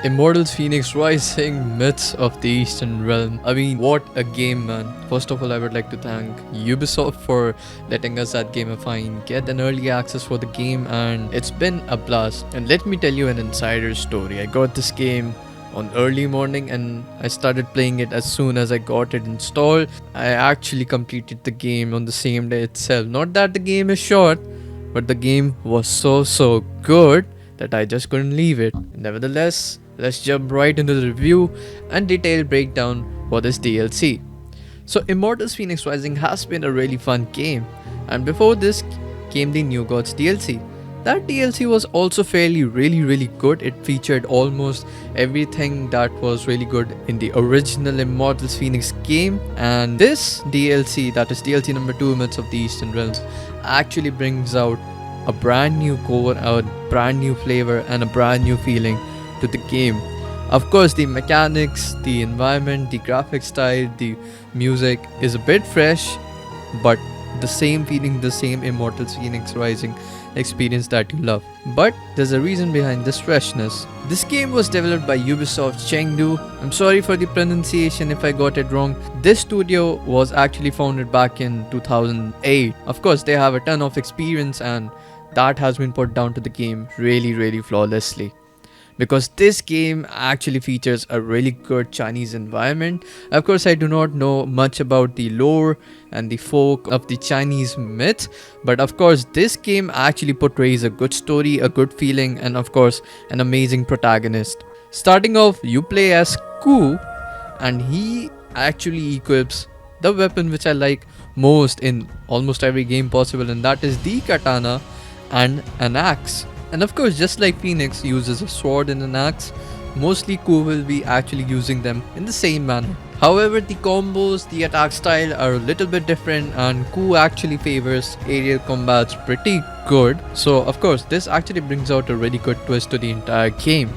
Immortals Fenyx Rising, Myths of the Eastern Realm. I mean, what a game, man. First of all, I would like to thank Ubisoft for letting us at Gameffine get an early access for the game, and it's been a blast. And let me tell you an insider story. I got this game on early morning and I started playing it as soon as I got it installed. I actually completed the game on the same day itself. Not that the game is short, but the game was so good that I just couldn't leave it. Nevertheless, let's jump right into the review and detailed breakdown for this DLC. So Immortals Fenyx Rising has been a really fun game, and before this came the New Gods DLC. That DLC was also fairly really good. It featured almost everything that was really good in the original Immortals Fenyx game, and this DLC, that is DLC number 2, Myths of the Eastern Realms, actually brings out a brand new core, a brand new flavor and a brand new feeling to the game. Of course, the mechanics, the environment, the graphic style, the music is a bit fresh, but the same feeling, the same Immortals Fenyx Rising experience that you love. But there's a reason behind this freshness. This game was developed by Ubisoft Chengdu. I'm sorry for the pronunciation if I got it wrong. This studio was actually founded back in 2008. Of course, they have a ton of experience, and that has been put down to the game really flawlessly, because this game actually features a really good Chinese environment. Of course, I do not know much about the lore and the folk of the Chinese myth, but of course this game actually portrays a good story, a good feeling, and of course an amazing protagonist. Starting off, you play as Ku, and he actually equips the weapon which I like most in almost every game possible, and that is the katana and an axe. And of course, just like Phoenix uses a sword and an axe, mostly Ku will be actually using them in the same manner. However, the combos, the attack style are a little bit different, and Ku actually favors aerial combats pretty good. So of course, this actually brings out a really good twist to the entire game.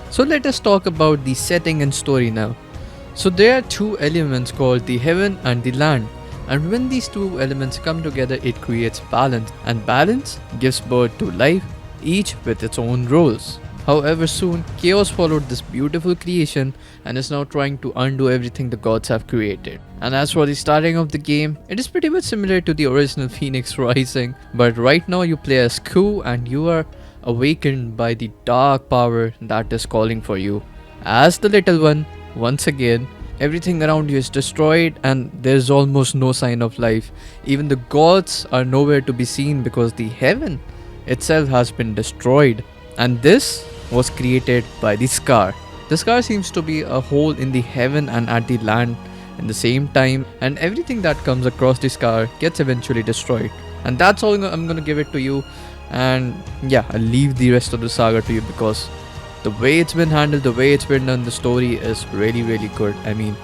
So let us talk about the setting and story now. So there are two elements called the heaven and the land. And when these two elements come together, it creates balance, and balance gives birth to life, each with its own roles. However, soon chaos followed this beautiful creation and is now trying to undo everything the gods have created. And as for the starting of the game, it is pretty much similar to the original Fenyx Rising, but right now you play as Ku and you are awakened by the dark power that is calling for you. As the little one, once again, everything around you is destroyed and there's almost no sign of life. Even the gods are nowhere to be seen because the heaven itself has been destroyed, and this was created by the scar. The scar seems to be a hole in the heaven and at the land in the same time, and everything that comes across the scar gets eventually destroyed. And that's all I'm gonna give it to you, and yeah, I'll leave the rest of the saga to you, because the way it's been handled, the way it's been done, the story is really good. I mean,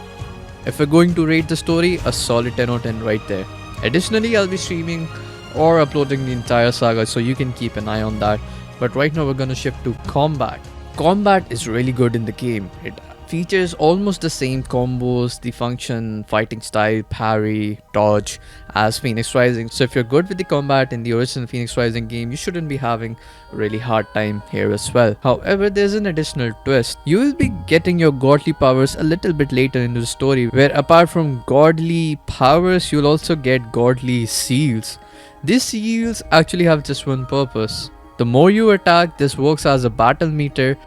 if we're going to rate the story, a solid 10 out of 10 right there. Additionally, I'll be streaming or uploading the entire saga, so you can keep an eye on that. But right now we're gonna shift to combat. Combat is really good in the game. It features almost the same combos, the function, fighting style, parry, dodge as Fenyx Rising. So if you're good with the combat in the original Fenyx Rising game, you shouldn't be having a really hard time here as well. However, there's an additional twist. You will be getting your godly powers a little bit later in the story, where apart from godly powers, you'll also get godly seals. These seals actually have just one purpose. The more you attack, this works as a battle meter.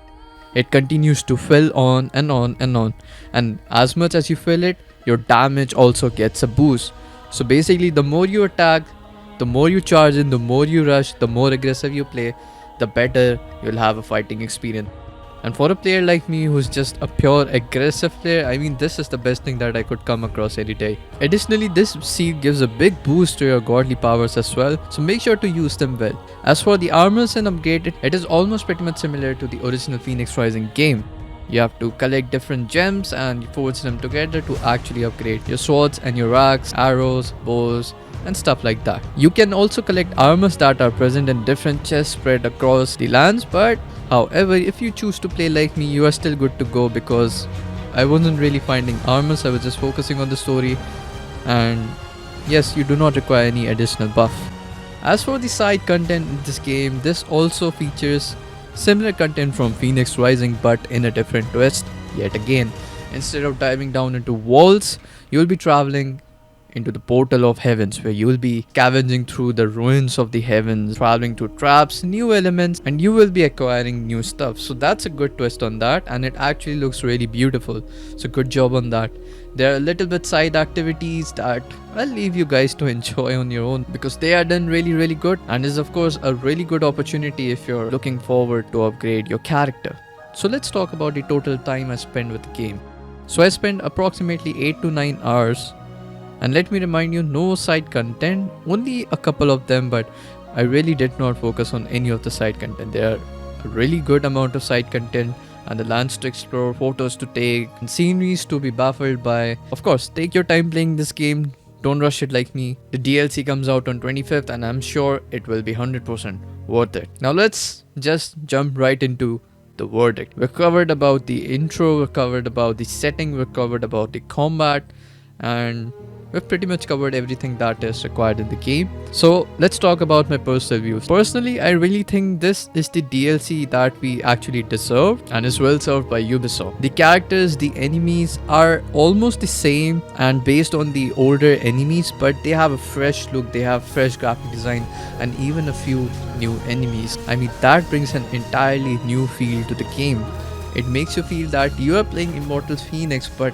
It continues to fill on and on, and as much as you fill it, your damage also gets a boost. So basically, the more you attack, the more you charge in, the more you rush, the more aggressive you play, the better you'll have a fighting experience. And for a player like me who's just a pure aggressive player, I mean, this is the best thing that I could come across any day. Additionally, this seal gives a big boost to your godly powers as well, so make sure to use them well. As for the armors and upgrade, it is almost pretty much similar to the original Fenyx Rising game. You have to collect different gems and forge them together to actually upgrade your swords and your axe, arrows, bows, and stuff like that. You can also collect armors that are present in different chests spread across the lands, but however, if you choose to play like me, you are still good to go, because I wasn't really finding armors, I was just focusing on the story, and yes, you do not require any additional buff. As for the side content in this game, this also features Similar content from Phoenix Rising, but in a different twist. Yet again, instead of diving down into walls, you'll be traveling into the portal of heavens, where you will be scavenging through the ruins of the heavens, traveling to traps, new elements, and you will be acquiring new stuff. So that's a good twist on that, and it actually looks really beautiful. So good job on that. There are a little bit side activities that I'll leave you guys to enjoy on your own, because they are done really good, and is of course a really good opportunity if you're looking forward to upgrade your character. So let's talk about the total time I spent with the game. So I spent approximately 8 to 9 hours. And let me remind you, no side content, only a couple of them, but I really did not focus on any of the side content. There are a really good amount of side content, and the lands to explore, photos to take, and sceneries to be baffled by. Of course, take your time playing this game. Don't rush it like me. The DLC comes out on 25th, and I'm sure it will be 100% worth it. Now let's just jump right into the verdict. We've covered about the intro, we've covered about the setting, we've covered about the combat, and we've pretty much covered everything that is required in the game. So let's talk about my personal views. Personally, I really think this is the DLC that we actually deserve and is well served by Ubisoft. The characters, the enemies are almost the same and based on the older enemies, but they have a fresh look, they have fresh graphic design, and even a few new enemies. I mean, that brings an entirely new feel to the game. It makes you feel that you are playing Immortals Fenyx, but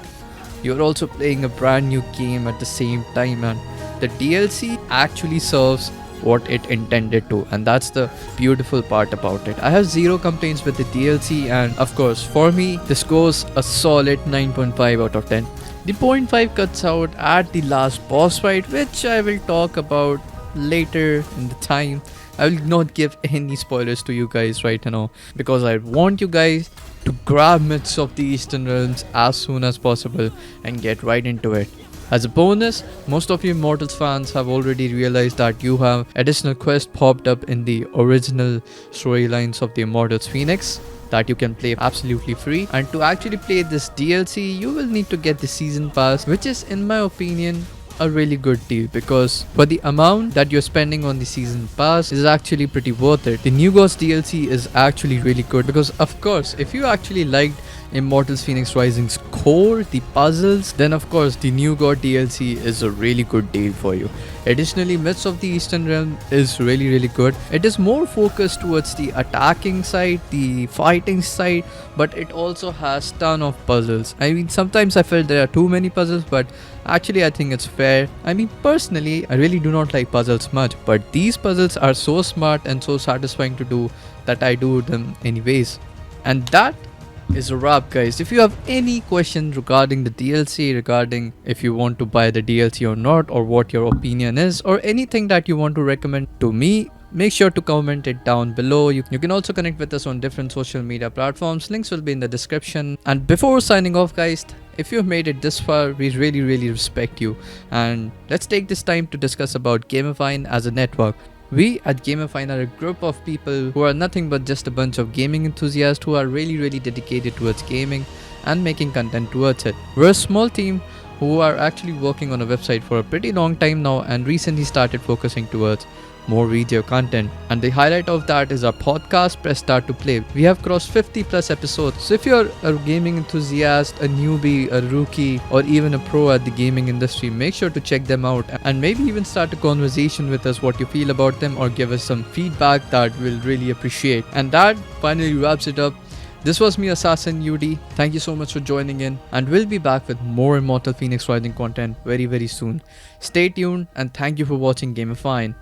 you're also playing a brand new game at the same time, and the DLC actually serves what it intended to, and that's the beautiful part about it. I have zero complaints with the DLC, and of course for me this goes a solid 9.5 out of 10. The 0.5 cuts out at the last boss fight, which I will talk about later in the time. I will not give any spoilers to you guys right now, because I want you guys to grab Myths of the Eastern Realms as soon as possible and get right into it. As a bonus, most of you Immortals fans have already realized that you have additional quests popped up in the original storylines of the Immortals Fenyx that you can play absolutely free. And to actually play this DLC, you will need to get the season pass, which is, in my opinion, a really good deal, because for the amount that you're spending on the season pass is actually pretty worth it. The New Gods DLC is actually really good, because of course if you actually liked Immortals Fenyx Rising's core, the puzzles, then of course the New God DLC is a really good deal for you. Additionally, Myths of the Eastern Realm is really good. It is more focused towards the attacking side, the fighting side, but it also has ton of puzzles. I mean, sometimes I felt there are too many puzzles, but actually I think it's fair. I mean, personally I really do not like puzzles much, but these puzzles are so smart and so satisfying to do that I do them anyways. And that is a wrap, guys. If you have any questions regarding the DLC, regarding if you want to buy the DLC or not, or what your opinion is, or anything that you want to recommend to me, make sure to comment it down below. You can also connect with us on different social media platforms. Links will be in the description. And before signing off, guys, if you've made it this far, we really respect you. And let's take this time to discuss about Gameffine as a network. We at Gameffine are a group of people who are nothing but just a bunch of gaming enthusiasts who are really dedicated towards gaming and making content towards it. We're a small team who are actually working on a website for a pretty long time now, and recently started focusing towards more video content, and the highlight of that is our podcast Press Start to Play. We have crossed 50 plus episodes, so if you're a gaming enthusiast, a newbie, a rookie, or even a pro at the gaming industry, make sure to check them out and maybe even start a conversation with us, what you feel about them, or give us some feedback that we'll really appreciate. And that finally wraps it up. This was me, AssassinUD. Thank you so much for joining in, and we'll be back with more Immortal Fenyx Rising content very soon. Stay tuned, and thank you for watching Gameffine.